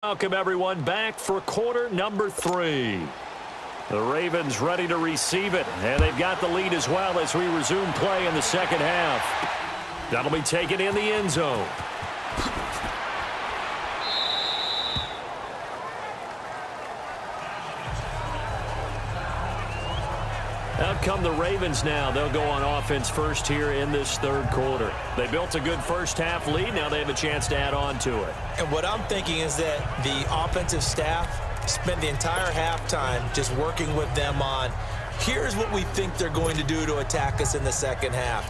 Welcome, everyone, back for quarter number 3. The Ravens ready to receive it, and they've got the lead as well as we resume play in the second half. That'll be taken in the end zone. Out come the Ravens now. They'll go on offense first here in this third quarter. They built a good first half lead. Now they have a chance to add on to it. And what I'm thinking is that the offensive staff spent the entire halftime just working with them on, here's what we think they're going to do to attack us in the second half.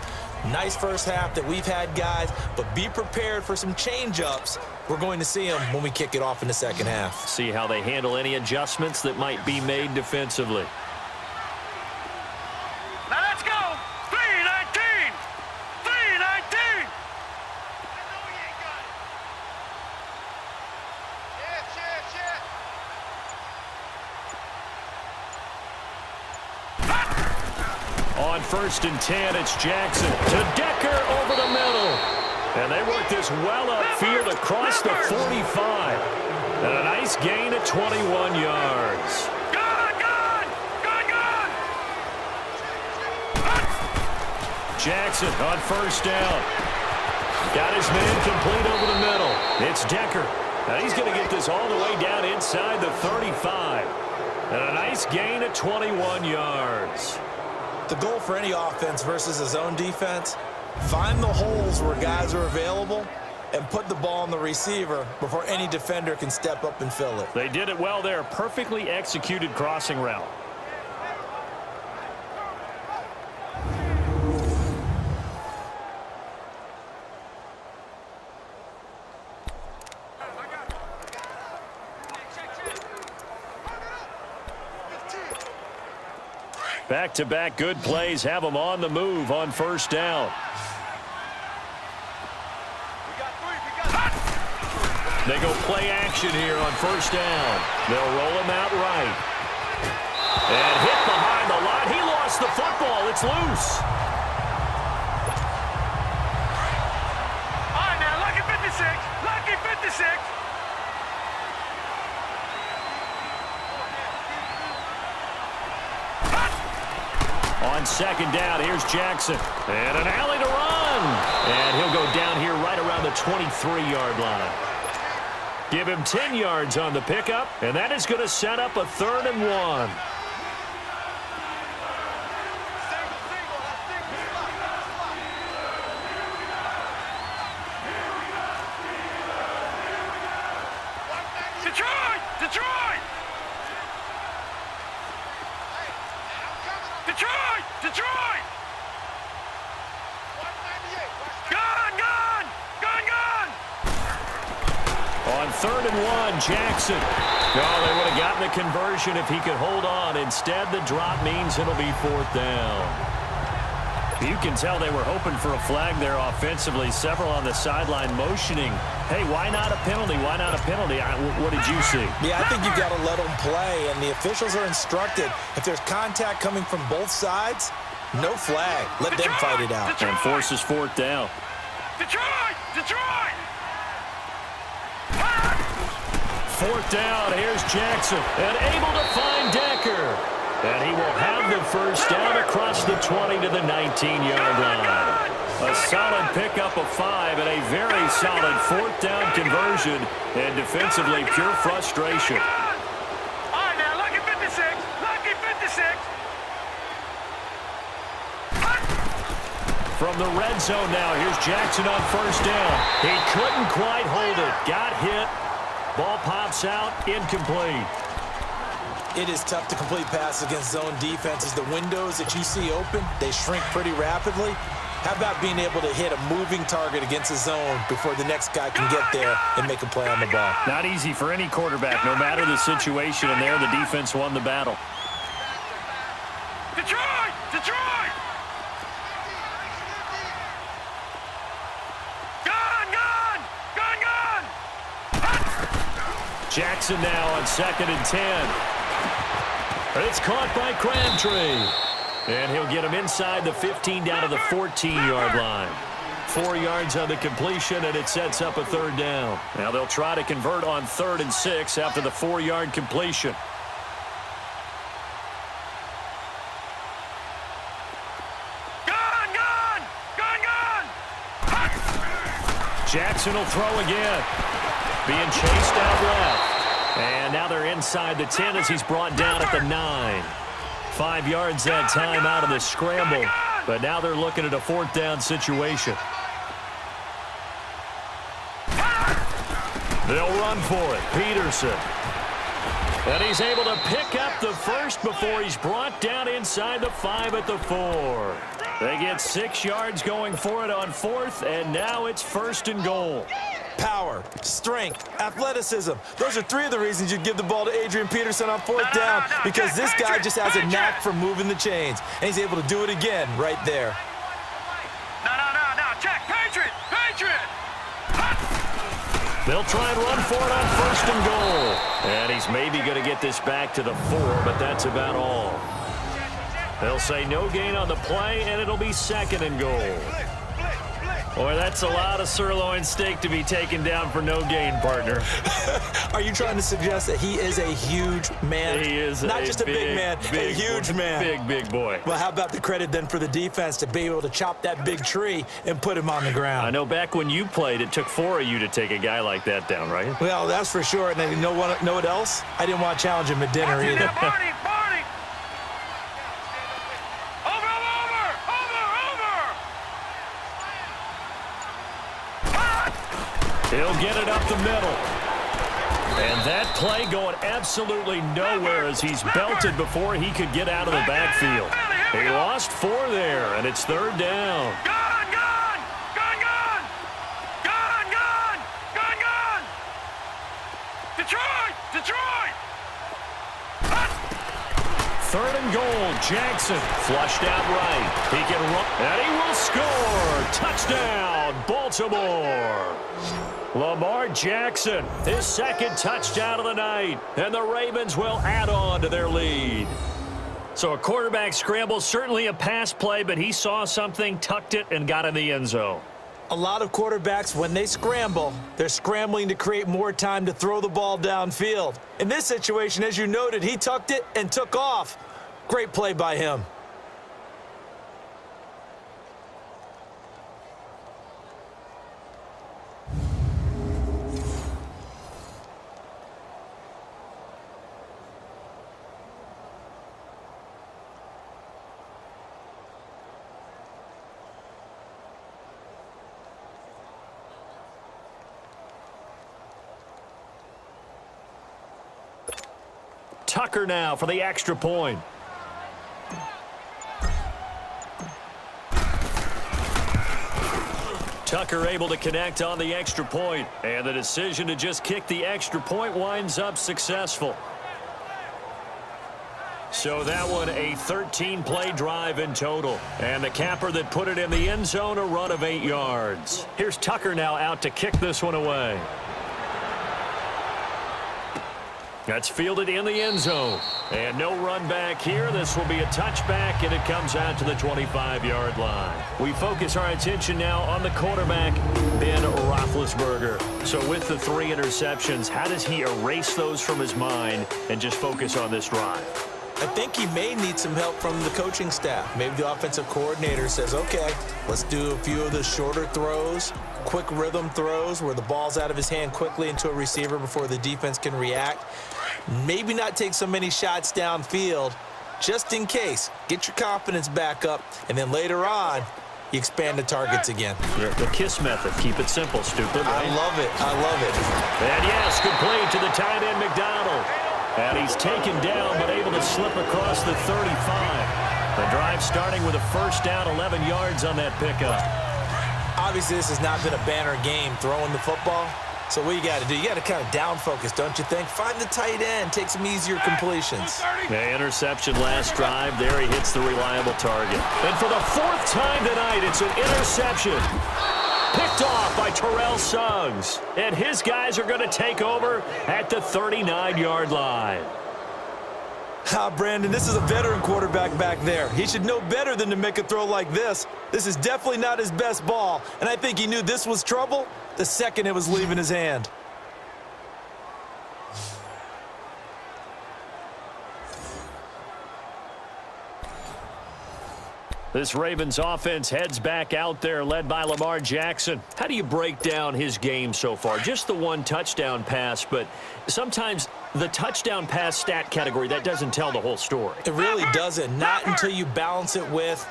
Nice first half that we've had, guys, but be prepared for some change-ups. We're going to see them when we kick it off in the second half. See how they handle any adjustments that might be made defensively. On 1st and 10, it's Jackson to Decker over the middle. And they work this well upfield across the 45. And a nice gain of 21 yards. Jackson on 1st down. Got his man complete over the middle. It's Decker. Now he's going to get this all the way down inside the 35. And a nice gain of 21 yards. The goal for any offense versus a zone defense, find the holes where guys are available and put the ball on the receiver before any defender can step up and fill it. They did it well there. Perfectly executed crossing route. Back-to-back good plays have them on the move on 1st down. They go play action here on 1st down. They'll roll him out right. And hit behind the line. He lost the football. It's loose. All right, now, lucky 56. Lucky 56. On 2nd down, here's Jackson. And an alley to run. And he'll go down here right around the 23-yard line. Give him 10 yards on the pickup, and that is going to set up a 3rd and 1. Detroit! Detroit! Detroit! Detroit! Gun! Gun! Gun! Gun! On 3rd and 1, Jackson. Oh, they would have gotten the conversion if he could hold on. Instead, the drop means it'll be 4th down. You can tell they were hoping for a flag there offensively. Several on the sideline motioning. Hey, why not a penalty? Why not a penalty? What did you see? Yeah, I think you've got to let them play, and the officials are instructed. If there's contact coming from both sides, no flag. Let them fight it out. And forces 4th down. Detroit! Detroit! 4th down, here's Jackson, and able to find Decker. And he will have the 1st down across the 20 to the 19-yard line. A solid pickup of 5 and a very solid 4th down conversion. And defensively, pure frustration. All right, now, lucky 56. Lucky 56. From the red zone now, here's Jackson on 1st down. He couldn't quite hold it. Got hit. Ball pops out, incomplete. It is tough to complete passes against zone defenses. The windows that you see open, they shrink pretty rapidly. How about being able to hit a moving target against a zone before the next guy can get there and make a play on the ball? Not easy for any quarterback, no matter the situation, and there the defense won the battle. Detroit! Detroit! Gun! Gun! Gun! Gun! Jackson now on 2nd and 10. It's caught by Crabtree. And he'll get him inside the 15 down to the 14-yard line. 4 yards on the completion, and it sets up a 3rd down. Now they'll try to convert on 3rd and 6 after the 4-yard completion. Jackson will throw again. Being chased out left. And now they're inside the 10 as he's brought down at the 9. 5 yards that time out of the scramble. But now they're looking at a 4th down situation. They'll run for it. Peterson. And he's able to pick up the first before he's brought down inside the 5 at the 4. They get 6 yards going for it on 4th, and now it's 1st and goal. Power, strength, athleticism. Those are 3 of the reasons you'd give the ball to Adrian Peterson on 4th down, because this guy just has a knack for moving the chains, and he's able to do it again right there. No, check, Patriot. They'll try and run for it on 1st and goal. And he's maybe going to get this back to the 4, but that's about all. They'll say no gain on the play, and it'll be 2nd and goal. Boy, that's a lot of sirloin steak to be taken down for no gain, partner. Are you trying to suggest that he is a huge man? He is not just a big man, a huge man. Big boy. Well, how about the credit then for the defense to be able to chop that big tree and put him on the ground? I know back when you played, it took 4 of you to take a guy like that down, right? Well, that's for sure. And you know what else? I didn't want to challenge him at dinner either. Barney. He'll get it up the middle. And that play going absolutely nowhere as he's belted before he could get out of the backfield. He lost 4 there, and it's 3rd down. Gun! Detroit! 3rd and goal. Jackson flushed out right. He can run, and he will score. Touchdown, Baltimore. Lamar Jackson, his 2nd touchdown of the night, and the Ravens will add on to their lead. So a quarterback scramble, certainly a pass play, but he saw something, tucked it, and got in the end zone. A lot of quarterbacks, when they scramble, they're scrambling to create more time to throw the ball downfield. In this situation, as you noted, he tucked it and took off. Great play by him. Tucker now for the extra point. Tucker able to connect on the extra point, and the decision to just kick the extra point winds up successful. So that one a 13-play drive in total, and the capper that put it in the end zone, a run of 8 yards. Here's Tucker now out to kick this one away. That's fielded in the end zone. And no run back here. This will be a touchback, and it comes out to the 25-yard line. We focus our attention now on the quarterback, Ben Roethlisberger. So with the 3 interceptions, how does he erase those from his mind and just focus on this drive? I think he may need some help from the coaching staff. Maybe the offensive coordinator says, okay, let's do a few of the shorter throws, quick rhythm throws where the ball's out of his hand quickly into a receiver before the defense can react. Maybe not take so many shots downfield, just in case. Get your confidence back up, and then later on, you expand the targets again. The KISS method. Keep it simple, stupid. Right? I love it. I love it. And yes, complete to the tight end, McDonald. And he's taken down, but able to slip across the 35. The drive starting with a first down, 11 yards on that pickup. Obviously, this has not been a banner game throwing the football. So what you got to do, you got to kind of down focus, don't you think? Find the tight end, take some easier completions. Yeah, interception last drive. There he hits the reliable target. And for the 4th time tonight, it's an interception. Picked off by Terrell Suggs. And his guys are going to take over at the 39-yard line. Brandon, this is a veteran quarterback back there. He should know better than to make a throw like this. This is definitely not his best ball, and I think he knew this was trouble the second it was leaving his hand. This Ravens offense heads back out there, led by Lamar Jackson. How do you break down his game so far? Just the one touchdown pass, but sometimes the touchdown pass stat category, that doesn't tell the whole story. It really doesn't, not until you balance it with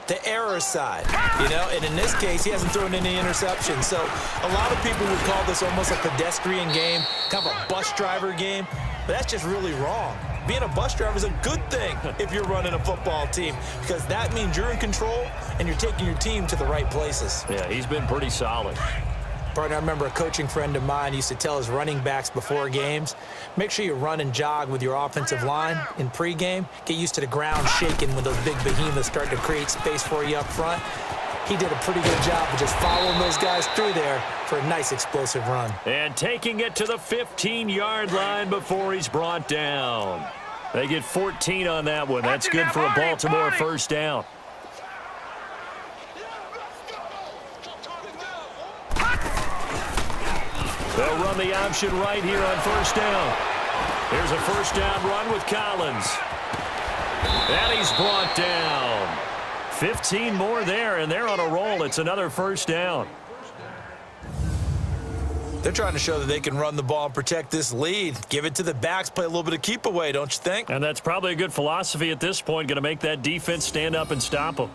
the error side, and in this case, he hasn't thrown any interceptions. So a lot of people would call this almost a pedestrian game, kind of a bus driver game, but that's just really wrong. Being a bus driver is a good thing if you're running a football team, because that means you're in control and you're taking your team to the right places. Yeah, he's been pretty solid. Partner, I remember a coaching friend of mine used to tell his running backs before games, make sure you run and jog with your offensive line in pregame. Get used to the ground shaking when those big behemoths start to create space for you up front. He did a pretty good job of just following those guys through there for a nice explosive run. And taking it to the 15-yard line before he's brought down. They get 14 on that one. That's good for a Baltimore first down. They'll run the option right here on first down. Here's a first down run with Collins. And he's brought down. 15 more there, and they're on a roll. It's another first down. They're trying to show that they can run the ball and protect this lead. Give it to the backs, play a little bit of keep away, don't you think? And that's probably a good philosophy at this point, going to make that defense stand up and stop them.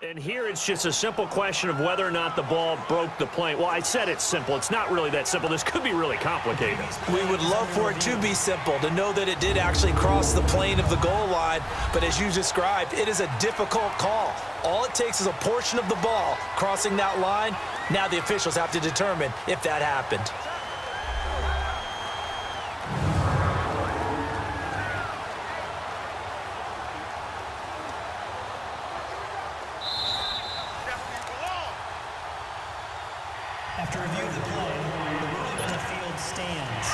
And here it's just a simple question of whether or not the ball broke the plane. Well, I said it's simple. It's not really that simple. This could be really complicated. We would love for it to be simple, to know that it did actually cross the plane of the goal line. But as you described, it is a difficult call. All it takes is a portion of the ball crossing that line. Now the officials have to determine if that happened. After review of the play, the ruling on the field stands.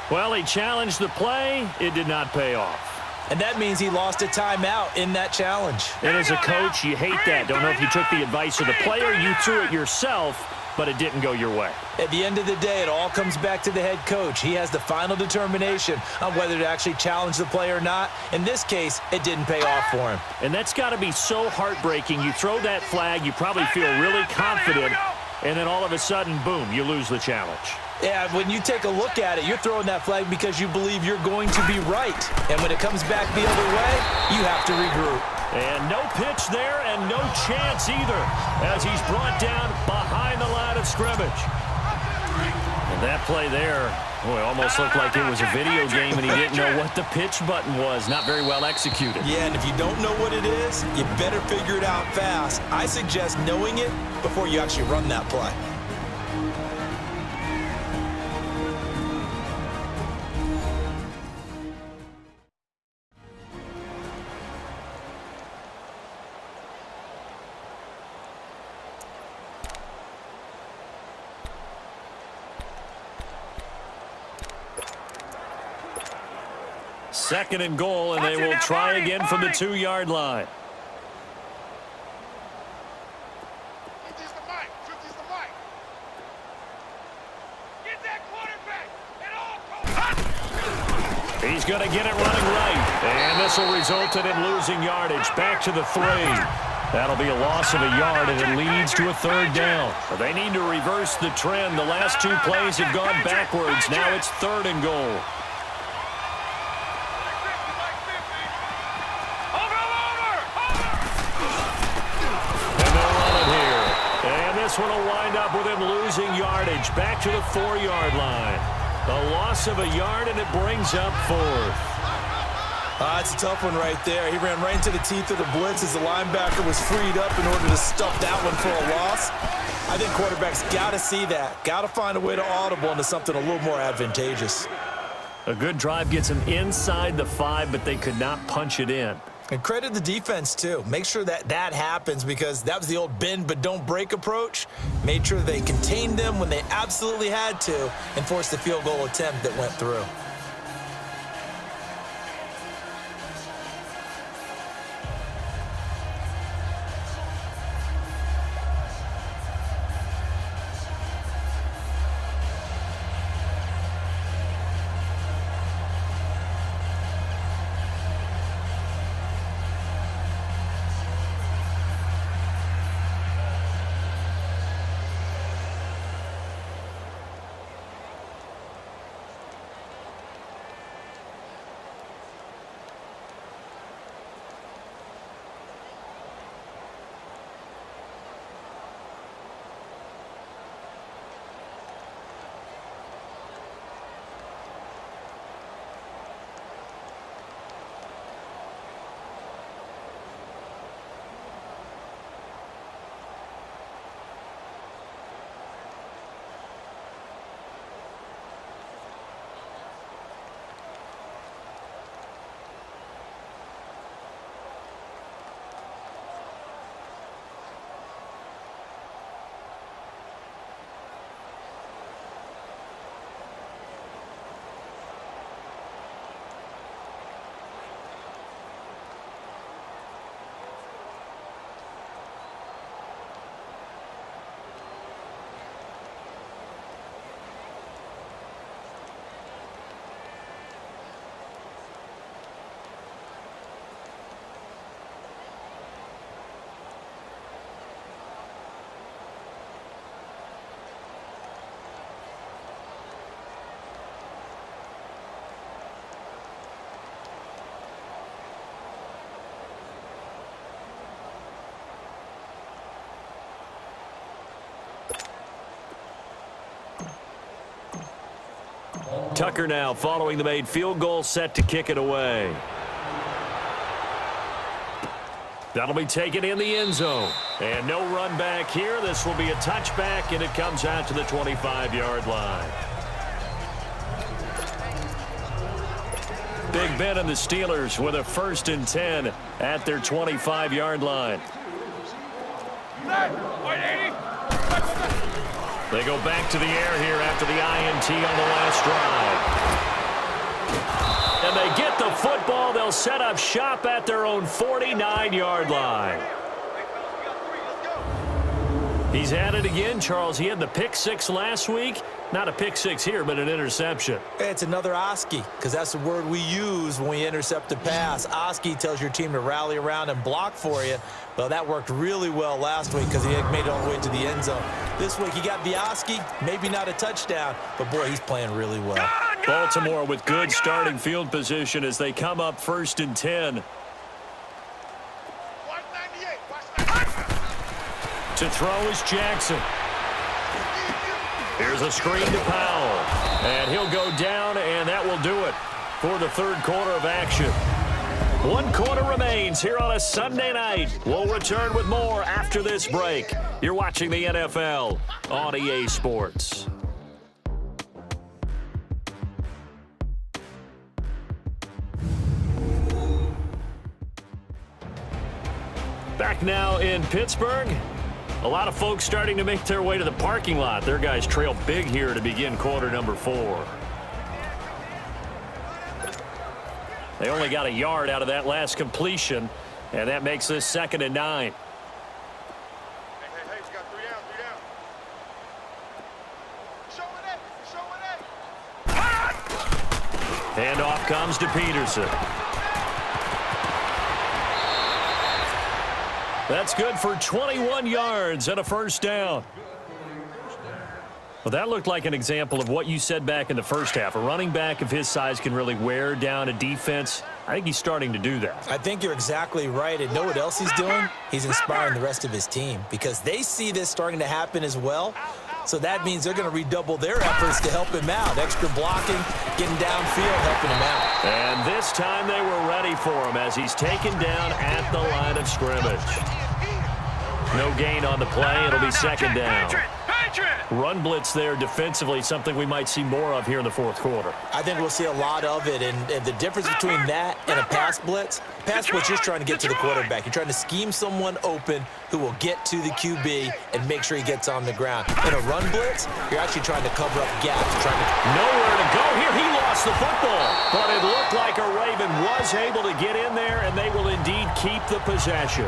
Well, he challenged the play. It did not pay off. And that means he lost a timeout in that challenge. And as a coach, you hate that. Don't know if you took the advice of the player, you threw it yourself, but it didn't go your way. At the end of the day, it all comes back to the head coach. He has the final determination on whether to actually challenge the play or not. In this case, it didn't pay off for him. And that's got to be so heartbreaking. You throw that flag, you probably feel really confident, and then all of a sudden, boom, you lose the challenge. Yeah, when you take a look at it, you're throwing that flag because you believe you're going to be right. And when it comes back the other way, you have to regroup. And no pitch there and no chance either as he's brought down behind the line of scrimmage. And that play there, boy, almost looked like it was a video game and he didn't know what the pitch button was. Not very well executed. Yeah, and if you don't know what it is, you better figure it out fast. I suggest knowing it before you actually run that play. Second and goal, and they will try again from the 2-yard line. He's going to get it running right. And this will result in him losing yardage. Back to the 3. That'll be a loss of a yard, and it leads to a 3rd down. But they need to reverse the trend. The last 2 plays have gone backwards. Now it's 3rd and goal. This one will wind up with him losing yardage. Back to the 4-yard line. A loss of a yard, and it brings up 4th. It's a tough one right there. He ran right into the teeth of the blitz as the linebacker was freed up in order to stuff that one for a loss. I think quarterbacks got to see that. Got to find a way to audible into something a little more advantageous. A good drive gets him inside the 5, but they could not punch it in. And credit the defense, too. Make sure that that happens because that was the old bend but don't break approach. Made sure they contained them when they absolutely had to and forced the field goal attempt that went through. Tucker now following the made field goal, set to kick it away. That'll be taken in the end zone. And no run back here. This will be a touchback, and it comes out to the 25-yard line. Big Ben and the Steelers with a 1st and 10 at their 25-yard line. They go back to the air here after the INT on the last drive. And they get the football. They'll set up shop at their own 49-yard line. He's had it again, Charles. He had the pick six last week. Not a pick six here, but an interception. It's another Oski, because that's the word we use when we intercept a pass. Oski tells your team to rally around and block for you. Well, that worked really well last week because he made it all the way to the end zone. This week he got the Oski, maybe not a touchdown, but boy, he's playing really well. Baltimore with good starting field position as they come up 1st and 10. To throw is Jackson. Here's a screen to Powell. And he'll go down, and that will do it for the third quarter of action. 1 quarter remains here on a Sunday night. We'll return with more after this break. You're watching the NFL on EA Sports. Back now in Pittsburgh. A lot of folks starting to make their way to the parking lot. Their guys trail big here to begin quarter number 4. They only got a yard out of that last completion, and that makes this 2nd and 9. Hey, we got 3 down, 3 down. Handoff comes to Peterson. That's good for 21 yards and a 1st down. Well, that looked like an example of what you said back in the first half. A running back of his size can really wear down a defense. I think he's starting to do that. I think you're exactly right. And know what else he's doing? He's inspiring the rest of his team because they see this starting to happen as well. So that means they're going to redouble their efforts to help him out. Extra blocking, getting downfield, helping him out. And this time they were ready for him as he's taken down at the line of scrimmage. No gain on the play. It'll be 2nd down. Run blitz there defensively, something we might see more of here in the fourth quarter. I think we'll see a lot of it, and the difference between that and a pass blitz, you're trying to get to the quarterback. You're trying to scheme someone open who will get to the QB and make sure he gets on the ground. In a run blitz, you're actually trying to cover up gaps. Nowhere to go here. He lost the football, but it looked like a Raven was able to get in there, and they will indeed keep the possession.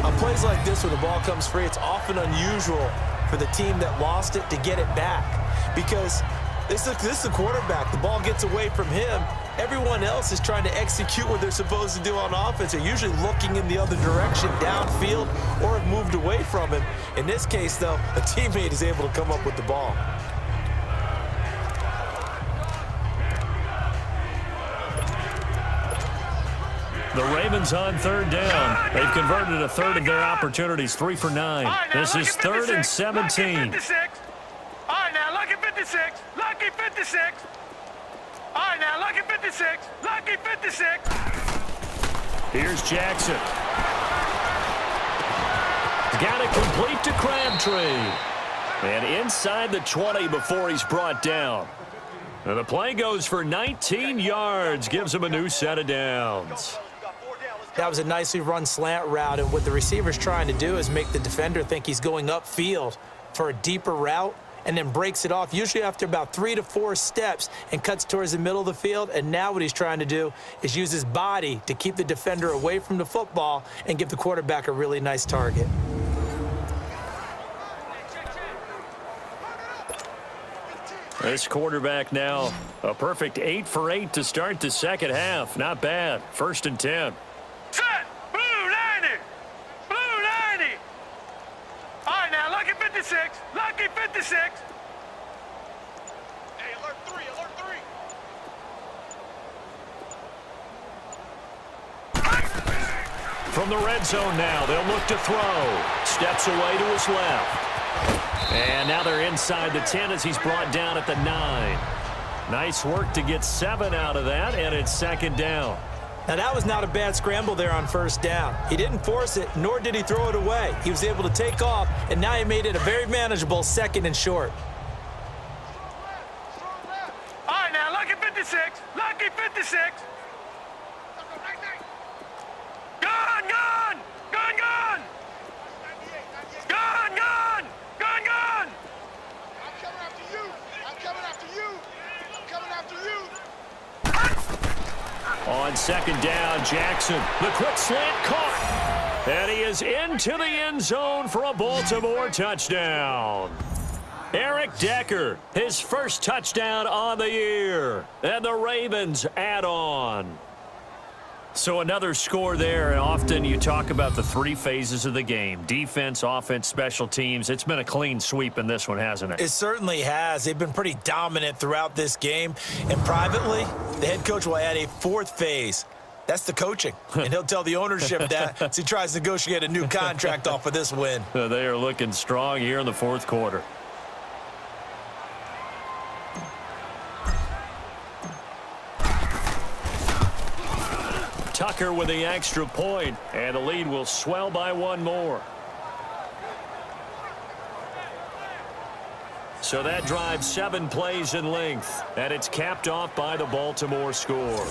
On plays like this where the ball comes free, it's often unusual for the team that lost it to get it back because this is the quarterback. The ball gets away from him. Everyone else is trying to execute what they're supposed to do on offense. They're usually looking in the other direction, downfield, or have moved away from him. In this case, though, a teammate is able to come up with the ball. The Ravens on third down. They've converted a third of their opportunities, 3 for 9. This is 3rd and 17. All right, now, lucky 56. Lucky 56. All right, now, lucky 56. Lucky 56. Here's Jackson. Got it complete to Crabtree. And inside the 20 before he's brought down. And the play goes for 19 yards. Gives him a new set of downs. That was a nicely run slant route, and what the receiver's trying to do is make the defender think he's going upfield for a deeper route and then breaks it off, usually after about 3 to 4 steps, and cuts towards the middle of the field. And now what he's trying to do is use his body to keep the defender away from the football and give the quarterback a really nice target. This quarterback now a perfect 8 for 8 to start the second half. Not bad. 1st and 10. Set. Blue 90. Blue 90. All right, now, lucky 56. Lucky 56. Hey, alert 3. Alert 3. From the red zone now, they'll look to throw. Steps away to his left. And now they're inside the 10 as he's brought down at the 9. Nice work to get 7 out of that, and it's 2nd down. Now, that was not a bad scramble there on 1st down. He didn't force it, nor did he throw it away. He was able to take off, and now he made it a very manageable 2nd and short. All right, now, lucky 56. Lucky 56. Gun, gun. Gun, gun. Gun, gun. Gun, gun. I'm coming after you. I'm coming after you. I'm coming after you. On 2nd down, Jackson. The quick slant caught. And he is into the end zone for a Baltimore touchdown. Eric Decker, his first touchdown on the year. And the Ravens add on. So another score there, and often you talk about the 3 phases of the game. Defense, offense, special teams. It's been a clean sweep in this one, hasn't it? It certainly has. They've been pretty dominant throughout this game. And privately, the head coach will add a 4th phase. That's the coaching. And he'll tell the ownership that as he tries to negotiate a new contract off of this win. They are looking strong here in the 4th quarter. Tucker with the extra point, and the lead will swell by 1 more. So that drives 7 plays in length, and it's capped off by the Baltimore score.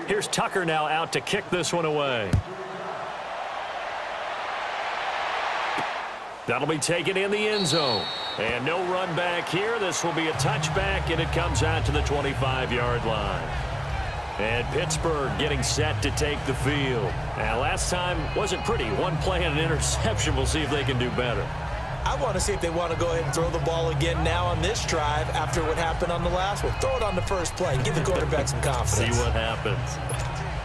Here's Tucker now out to kick this one away. That'll be taken in the end zone. And no run back here. This will be a touchback, and it comes out to the 25-yard line. And Pittsburgh getting set to take the field. And last time wasn't pretty. 1 play and an interception. We'll see if they can do better. I want to see if they want to go ahead and throw the ball again now on this drive after what happened on the last one. Throw it on the first play. Give the quarterback some confidence. See what happens.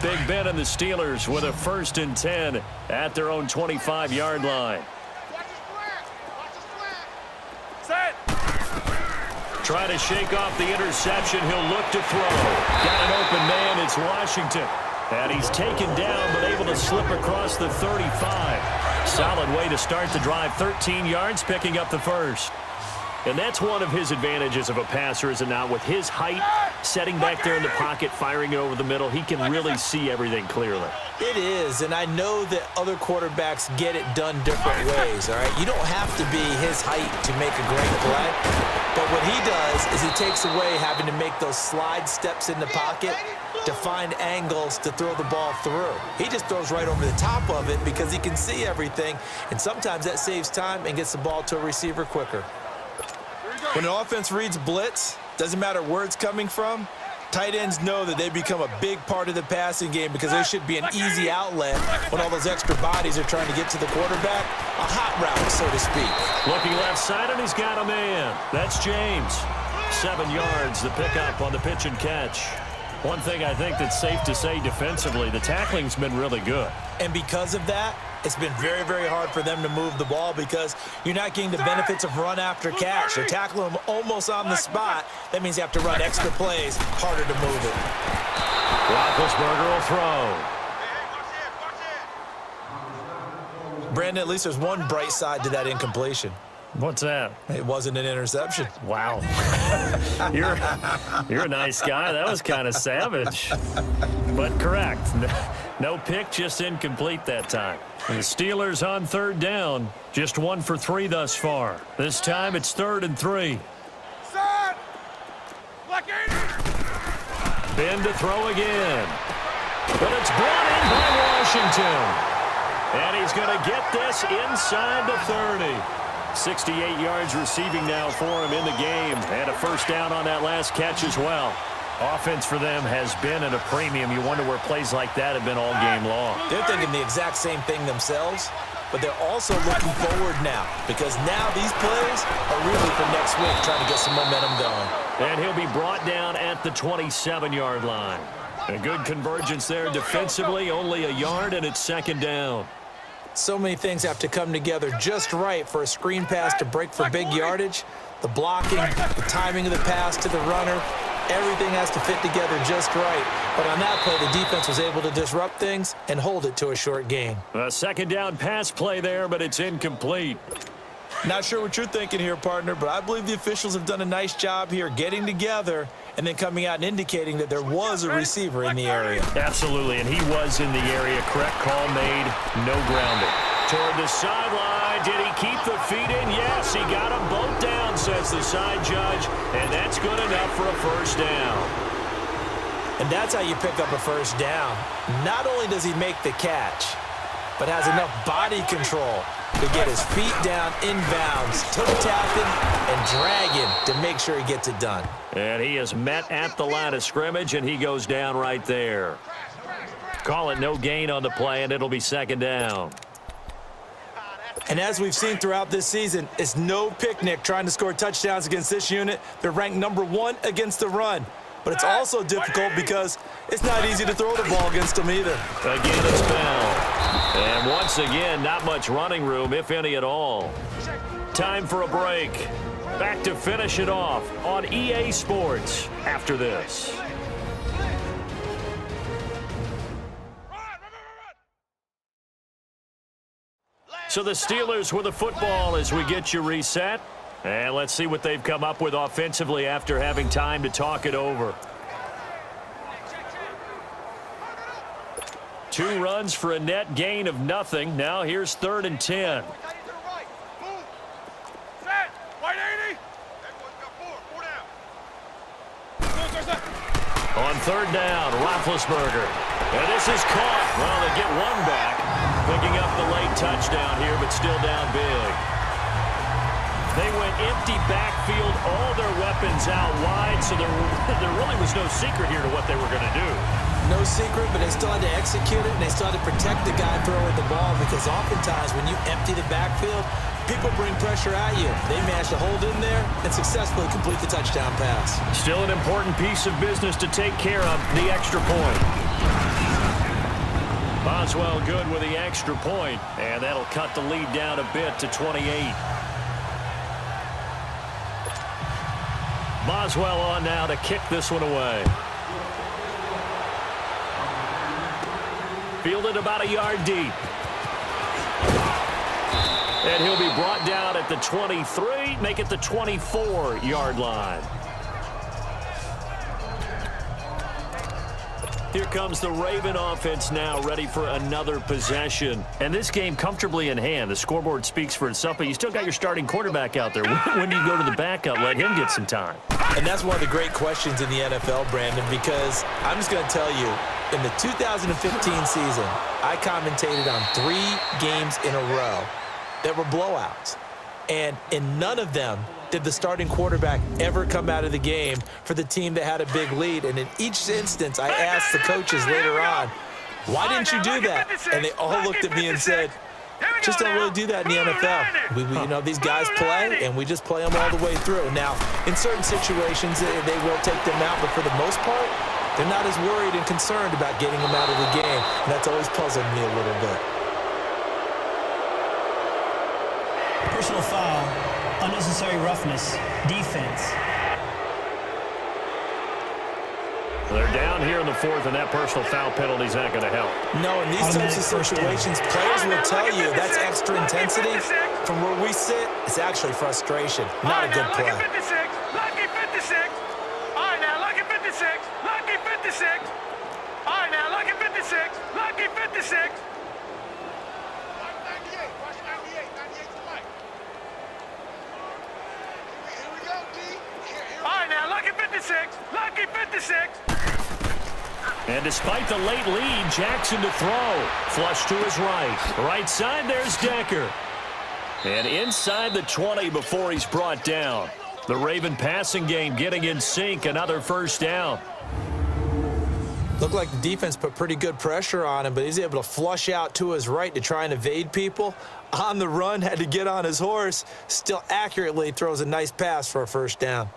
Big Ben and the Steelers with a 1st and 10 at their own 25-yard line. Watch his flag. Watch his flag. Try to shake off the interception. He'll look to throw. Got an open man. It's Washington. And he's taken down but able to slip across the 35. Solid way to start the drive. 13 yards, picking up the first. And that's one of his advantages of a passer, is it not? With his height, setting back there in the pocket, firing it over the middle, he can really see everything clearly. It is, and I know that other quarterbacks get it done different ways, all right? You don't have to be his height to make a great play, but what he does is he takes away having to make those slide steps in the pocket to find angles to throw the ball through. He just throws right over the top of it because he can see everything, and sometimes that saves time and gets the ball to a receiver quicker. When an offense reads blitz, doesn't matter where it's coming from, tight ends know that they become a big part of the passing game because there should be an easy outlet when all those extra bodies are trying to get to the quarterback. A hot route, so to speak. Looking left side, and he's got a man. That's James. 7 yards, the pickup on the pitch and catch. One thing I think that's safe to say defensively, the tackling's been really good. And because of that, it's been very, very hard for them to move the ball because you're not getting the benefits of run after catch. They're tackling them almost on the spot. That means you have to run extra plays, harder to move it. Roethlisberger will throw. Brandon, at least there's one bright side to that incompletion. What's that? It wasn't an interception. Wow. You're a nice guy. That was kind of savage. But correct. No pick, just incomplete that time. And the Steelers on third down. Just 1 for 3 thus far. This time it's 3rd and 3. Ben to throw again. But it's brought in by Washington. And he's going to get this inside the 30. 68 yards receiving now for him in the game. And a first down on that last catch as well. Offense for them has been at a premium. You wonder where plays like that have been all game long. They're thinking the exact same thing themselves, but they're also looking forward now because now these plays are really for next week, trying to get some momentum going. And he'll be brought down at the 27-yard line. A good convergence there defensively, only a yard, and it's 2nd down. So many things have to come together just right for a screen pass to break for big yardage. The blocking, the timing of the pass to the runner, everything has to fit together just right. But on that play, the defense was able to disrupt things and hold it to a short gain. A 2nd down pass play there, but it's incomplete. Not sure what you're thinking here, partner, but I believe the officials have done a nice job here getting together and then coming out and indicating that there was a receiver in the area. Absolutely, and he was in the area. Correct call made, no grounding. Toward the sideline, did he keep the feet in? Yes, he got them both down, says the side judge, and that's good enough for a first down. And that's how you pick up a first down. Not only does he make the catch, but has enough body control to get his feet down inbounds, toe-tapping and dragging to make sure he gets it done. And he is met at the line of scrimmage, and he goes down right there. Call it no gain on the play, and it'll be 2nd down. And as we've seen throughout this season, it's no picnic trying to score touchdowns against this unit. They're ranked number 1 against the run. But it's also difficult because it's not easy to throw the ball against them either. Again, it's Bell. And once again, not much running room, if any at all. Time for a break. Back to finish it off on EA Sports after this. So the Steelers with the football as we get you reset. And let's see what they've come up with offensively after having time to talk it over. 2 runs for a net gain of nothing. Now here's 3rd and 10. On 3rd down, Roethlisberger. And this is caught. Well, they get one back. Picking up the late touchdown here, but still down big. They went empty backfield, all their weapons out wide, so there really was no secret here to what they were going to do. No secret, but they still had to execute it, and they still had to protect the guy throwing the ball because oftentimes when you empty the backfield, people bring pressure at you. They managed to hold in there and successfully complete the touchdown pass. Still an important piece of business to take care of, the extra point. Boswell good with the extra point, and that'll cut the lead down a bit to 28. Boswell on now to kick this one away. Fielded about a yard deep. And he'll be brought down at the 23, make it the 24-yard line. Here comes the Raven offense now, ready for another possession. And this game comfortably in hand. The scoreboard speaks for itself, but you still got your starting quarterback out there. When do you go to the backup? Let him get some time. And that's one of the great questions in the NFL, Brandon, because I'm just going to tell you, in the 2015 season, I commentated on 3 games in a row that were blowouts. And in none of them did the starting quarterback ever come out of the game for the team that had a big lead. And in each instance, I asked the coaches later on, why didn't you do that? And they all looked at me and said, just don't really do that in the NFL. You know, these guys play, and we just play them all the way through. Now, in certain situations, they will take them out, but for the most part, they're not as worried and concerned about getting them out of the game. And that's always puzzled me a little bit. Personal foul, unnecessary roughness, defense. They're down here in the 4th, and that personal foul penalty is not going to help. No, in these types of situations, players will tell you that's extra intensity. From where we sit, it's actually frustration, not a good play. Lucky 56. All right, now, lucky 56. Lucky 56. All right, now, lucky 56. Lucky 56. Watch 98. Watch 98. 98 to Mike. Here we go, D. All right, now, lucky 56. Lucky 56. And despite the late lead, Jackson to throw. Flush to his right. Right side, there's Decker. And inside the 20 before he's brought down. The Raven passing game getting in sync. Another first down. Looked like the defense put pretty good pressure on him, but he's able to flush out to his right to try and evade people. On the run, had to get on his horse. Still accurately throws a nice pass for a first down.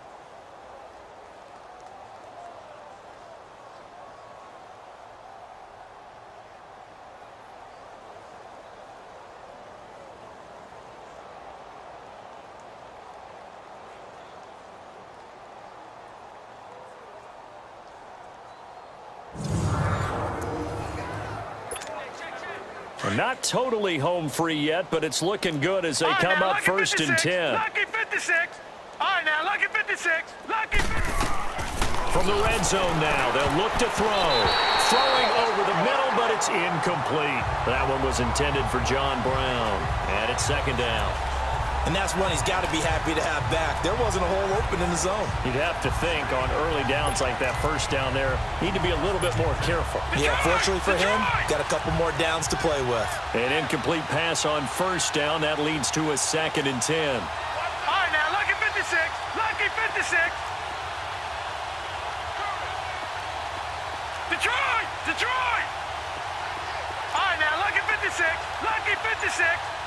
Not totally home free yet, but it's looking good as they come up 1st and 10. Lucky 56. All right, now, lucky 56. Lucky 56. From the red zone now, they'll look to throw. Throwing over the middle, but it's incomplete. That one was intended for John Brown. And it's 2nd down. And that's one he's got to be happy to have back. There wasn't a hole open in the zone. You'd have to think on early downs like that first down there, need to be a little bit more careful. Yeah, fortunately for him, got a couple more downs to play with. An incomplete pass on 1st down. That leads to a 2nd and 10. All right, now, lucky 56. Lucky 56. Detroit! Detroit! All right, now, lucky 56. Lucky 56.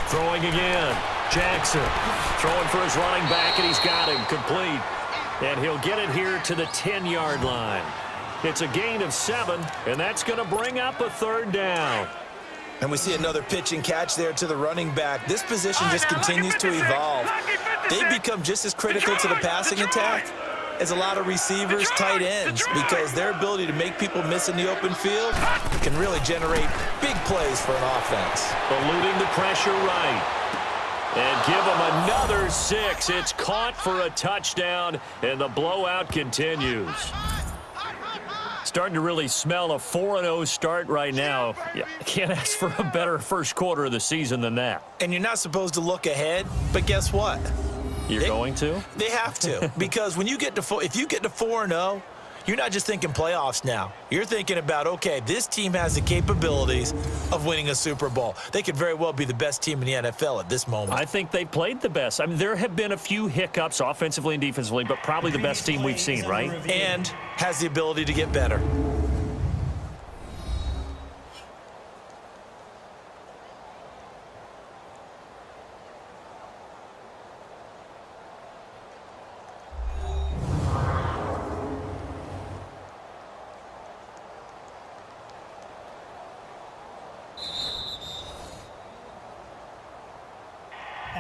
Throwing again. Jackson throwing for his running back, and he's got him complete. And he'll get it here to the 10-yard line. It's a gain of 7, and that's going to bring up a 3rd down. And we see another pitch and catch there to the running back. This position just continues to evolve. They become just as critical to the passing attack as a lot of receivers, tight ends, because their ability to make people miss in the open field can really generate big plays for an offense. Eluding the pressure right. And give them another 6. It's caught for a touchdown, and the blowout continues. Starting to really smell a 4-0 start right now. Yeah, can't ask for a better first quarter of the season than that. And you're not supposed to look ahead, but guess what? You're going to? They have to, because when you get to if you get to 4-0, you're not just thinking playoffs now. You're thinking about, okay, this team has the capabilities of winning a Super Bowl. They could very well be the best team in the NFL at this moment. I think they played the best. I mean, there have been a few hiccups offensively and defensively, but probably the best team we've seen, right? And has the ability to get better.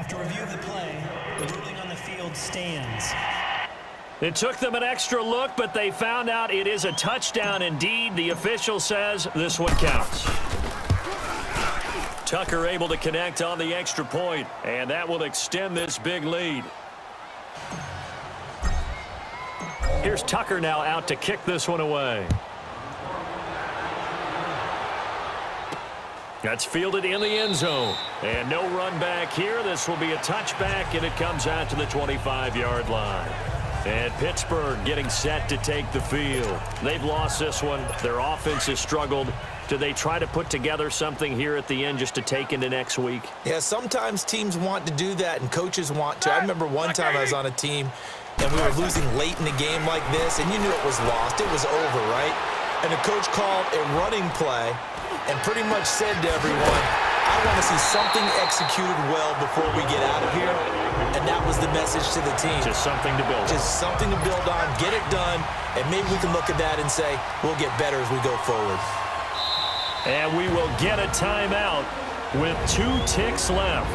After review of the play, the ruling on the field stands. It took them an extra look, but they found out it is a touchdown indeed. The official says this one counts. Tucker able to connect on the extra point, and that will extend this big lead. Here's Tucker now out to kick this one away. That's fielded in the end zone. And no run back here. This will be a touchback, and it comes out to the 25-yard line. And Pittsburgh getting set to take the field. They've lost this one. Their offense has struggled. Do they try to put together something here at the end just to take into next week? Yeah, sometimes teams want to do that, and coaches want to. I remember one time I was on a team, and we were losing late in the game like this, and you knew it was lost. It was over, right? And the coach called a running play and pretty much said to everyone, I want to see something executed well before we get out of here. And that was the message to the team. Just something to build on. Just something to build on, get it done, and maybe we can look at that and say, we'll get better as we go forward. And we will get a timeout with 2 ticks left.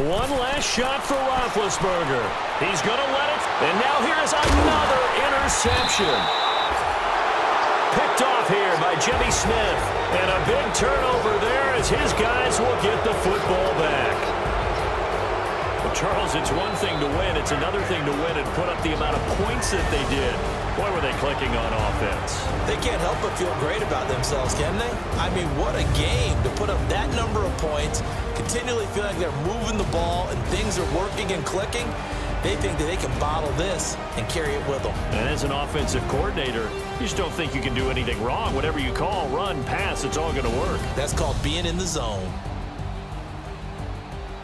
One last shot for Roethlisberger. He's going to let it. And now here's another interception. Picked off here by Jimmy Smith. And a big turnover there as his guys will get the football back. Well, Charles, it's one thing to win. It's another thing to win and put up the amount of points that they did. Boy, were they clicking on offense. They can't help but feel great about themselves, can they? I mean, what a game to put up that number of points, continually feel like they're moving the ball and things are working and clicking. They think that they can bottle this and carry it with them. And as an offensive coordinator, you just don't think you can do anything wrong. Whatever you call, run, pass, it's all going to work. That's called being in the zone.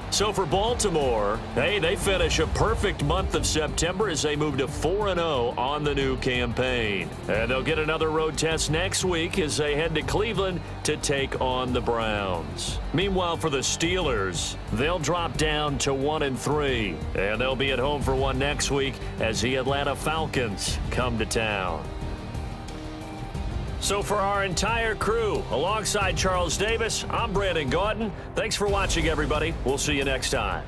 So for Baltimore, hey, they finish a perfect month of September as they move to 4-0 on the new campaign. And they'll get another road test next week as they head to Cleveland to take on the Browns. Meanwhile, for the Steelers, they'll drop down to 1-3. And they'll be at home for one next week as the Atlanta Falcons come to town. So for our entire crew, alongside Charles Davis, I'm Brandon Gaudin. Thanks for watching, everybody. We'll see you next time.